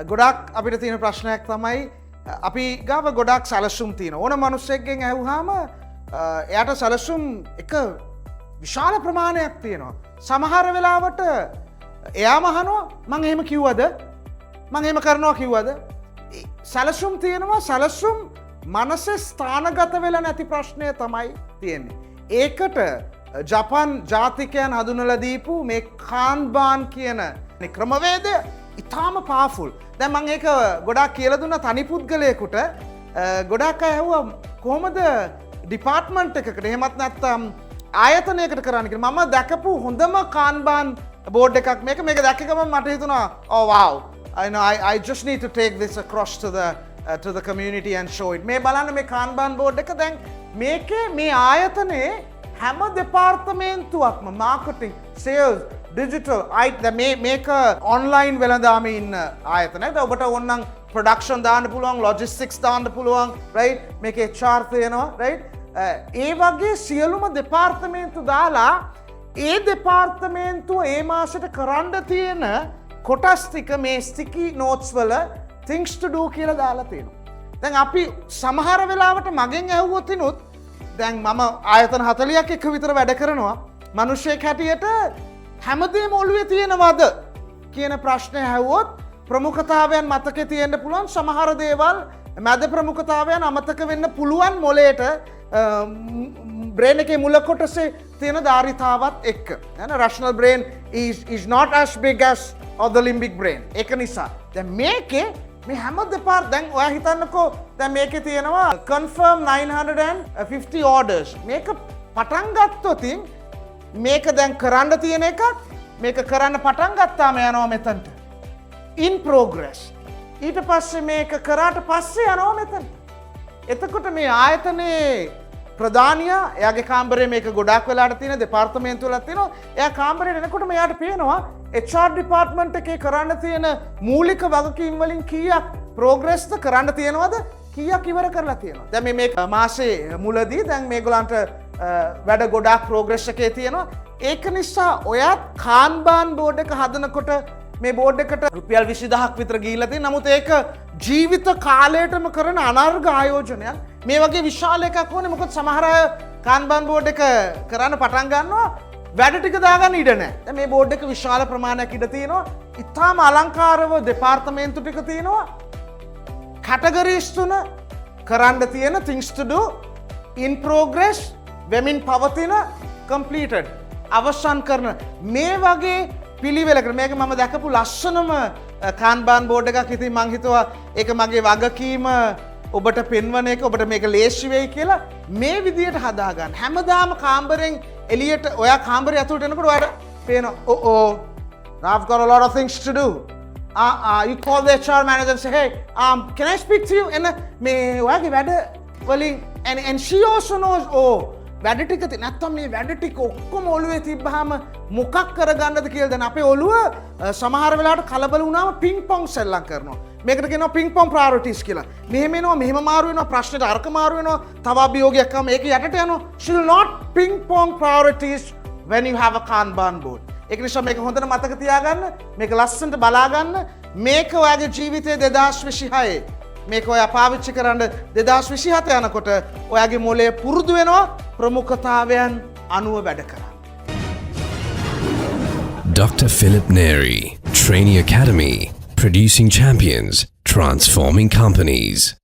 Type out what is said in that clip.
ගොඩක් අපිට තියෙන ප්‍රශ්නයක් තමයි අපි ගාව ගොඩක් සැලසුම් තියෙන ඕන මනුස්සයෙක්ගෙන් ඇහුවාම එයාට සැලසුම් එක විශාල ප්‍රමාණයක් තියෙනවා. සමහර වෙලාවට එයා මහනවා මං එහෙම කිව්වද මං එහෙම කරනවා කිව්වද සැලසුම් තියෙනවා. සැලසුම් මනසේ ස්ථානගත වෙලා නැති ප්‍රශ්නය තමයි තියෙන්නේ. ඒකට ජපන් ජාතිකයන් හඳුනලා දීපු මේ කාන්බාන් කියන ක්‍රමවේදය ඉතාම පාෆුල්. දැන් මම ඒක ගොඩාක් කියලා දුන්නා තනි පුද්ගලයෙකුට. ගොඩාක් අය ඇහුවා කොහොමද ඩිපාර්ට්මන්ට් එකකට එහෙමත් නැත්නම් ආයතනයකට කරන්න කියලා. මම දැකපු හොඳම කාන්බාන් බෝඩ් එකක් මේක දැක්ක ගමන් මට හිතුණා oh wow I just need to take this across to the community and show it. මේ බලන්න මේ කාන්බාන් බෝඩ් එක දැන් මේකේ මේ ආයතනයේ හැම දෙපාර්තමේන්තුවක්ම මාකටිං සේල්ස් ඩිජිටල් අයිට මේක ඔන්ලයින් වෙළඳාම ඉන්න ආයතනයක්. ඔබට ඕනනම් ප්‍රොඩක්ෂන් දාන්න පුළුවන් ලොජිස්ටික්ස් දාන්න පුළුවන් රයිට් මේක HR තියෙනවා රයිට් ඒ වගේ සියලුම දෙපාර්තමේන්තු දාලා ඒ දෙපාර්තමේන්තුව ඒ මාසෙට කරන්න තියෙන කොටස් ටික මේ ස්ටිකි නෝට්ස් වල things to do කියලා දාලා තියෙනවා. දැන් අපි සමහර වෙලාවට මගෙන් ඇහුවොතිනුත් දැන් මම ආයතන 40ක් එක්ක විතර වැඩ කරනවා. මිනිස්සෙක් හැටියට හැමදේම ඔළුවේ තියෙනවද කියන ප්‍රශ්නය ඇහුවොත් ප්‍රමුඛතාවයන් මතකේ තියෙන්න පුළුවන්. සමහර දේවල් මැද ප්‍රමුඛතාවයන් අමතක වෙන්න පුළුවන් මොලේට බ්‍රේන් එකේ මුල කොටසේ තියෙන ධාරිතාවත් එක්ක. rational brain is not as big as of the limbic brain. ඒක නිසා දැන් මේකේ මේ හැම දෙපාර්ට දැන් ඔයා හිතන්නකෝ දැන් මේකේ තියෙනවා confirm 950 orders. මේක පටන් ගත්තොතින් මේක දැන් කරන්න තියෙන එකක් මේක කරන්න පටන් ගත්තාම යනවා මෙතනට in progress. ඊට පස්සේ මේක කරාට පස්සේ යනවා මෙතනට. එතකොට මේ ආයතනයේ ප්‍රධානියා එයාගේ කාමරේ මේක ගොඩාක් වෙලාට තියෙන දෙපාර්තමේන්තු වල තියෙනවා. එයා කාමරේට එනකොට මෙයාට පේනවා HR ඩිපාර්ට්මන්ට් එකේ කරන්න තියෙන මූලික වගකීම් වලින් කීයක් ප්‍රෝග්‍රස්ද කරන්න තියෙනවද කීයක් ඉවර කරලා තියෙනවා. දැන් මේ මාසේ මුලදී දැන් මේගොල්ලන්ට වැඩ ගොඩාක් ප්‍රෝග්‍රස් එකේ තියෙනවා. ඒක නිසා ඔයත් කාන්බාන් බෝඩ් එක හදනකොට මේ බෝඩ් එකට රුපියල් 20000ක් විතර ගිහිල්ලා තියෙනවා. නමුත් ඒක ජීවිත කාලයටම කරන අනර්ඝ ආයෝජනයක්. මේ වගේ විශාල එකක් ඕනේ. මොකද සමහර අය කාන්බාන් බෝඩ් එක කරන්න පටන් ගන්නවා වැඩ ටික දාගන්න ඉඩ නැහැ. දැන් මේ බෝඩ් එක විශාල ප්‍රමාණයක් ඉඩ තියෙනවා. ඉතාම අලංකාරව දෙපාර්තමේන්තු ටික තියෙනවා. කැටගරිස් 3 කරන්න තියෙන things to do in progress වෙමින් පවතින completed අවසන් කරන මේ වගේ පිළිවෙලකට මේක මම දැකපු ලස්සනම කාන්බාන් බෝඩ් එකක්. ඉතින් මං හිතුවා ඒක මගේ වගකීම ඔබට පෙන්වන එක ඔබට මේක ලේසි වෙයි කියලා මේ විදියට හදාගන්න. හැමදාම කාමරෙන් එළියට ඔයා කාමරේ ඇතුළට එනකොට ඔයාට පේනවා I've got a lot of things to do. You call the HR manager and say, hey, can I speak to you? And මේ ඔයාගේ වැඩ වලින් and she also knows වැඩ ටික නැත්තම් මේ වැඩ ටික ඔක්කොම ඔළුවේ තිබ්බහම මොකක් කරගන්නද කියලා. දැන් අපේ ඔළුව සමහර වෙලාවට කලබල වුණාම පින්ග් පොන්ග් සෙල්ලම් කරනවා. මේකට කියනවා පින්ග් පොන්ග් ප්‍රයොරිටිස් කියලා. මෙහෙම එනවා මෙහෙම මාරු වෙනවා ප්‍රශ්නෙට අරක මාරු වෙනවා තව අභියෝගයක් ආවම ඒක යටට යනවා. should not ping pong priorities when you have a Kanban board. ඒක නිසා මේක හොඳට මතක තියාගන්න. මේක ලස්සනට බලා ගන්න. මේක ඔයාගේ ජීවිතයේ 2026 මේක ඔයා පාවිච්චි කරන්න 2027 යනකොට ඔයාගේ මොලේ පුරුදු වෙනවා ප්‍රමුඛතාවයන් අනුව වැඩ කරන්න. Dr. Philip Neri, Trainee Academy, producing champions, transforming companies.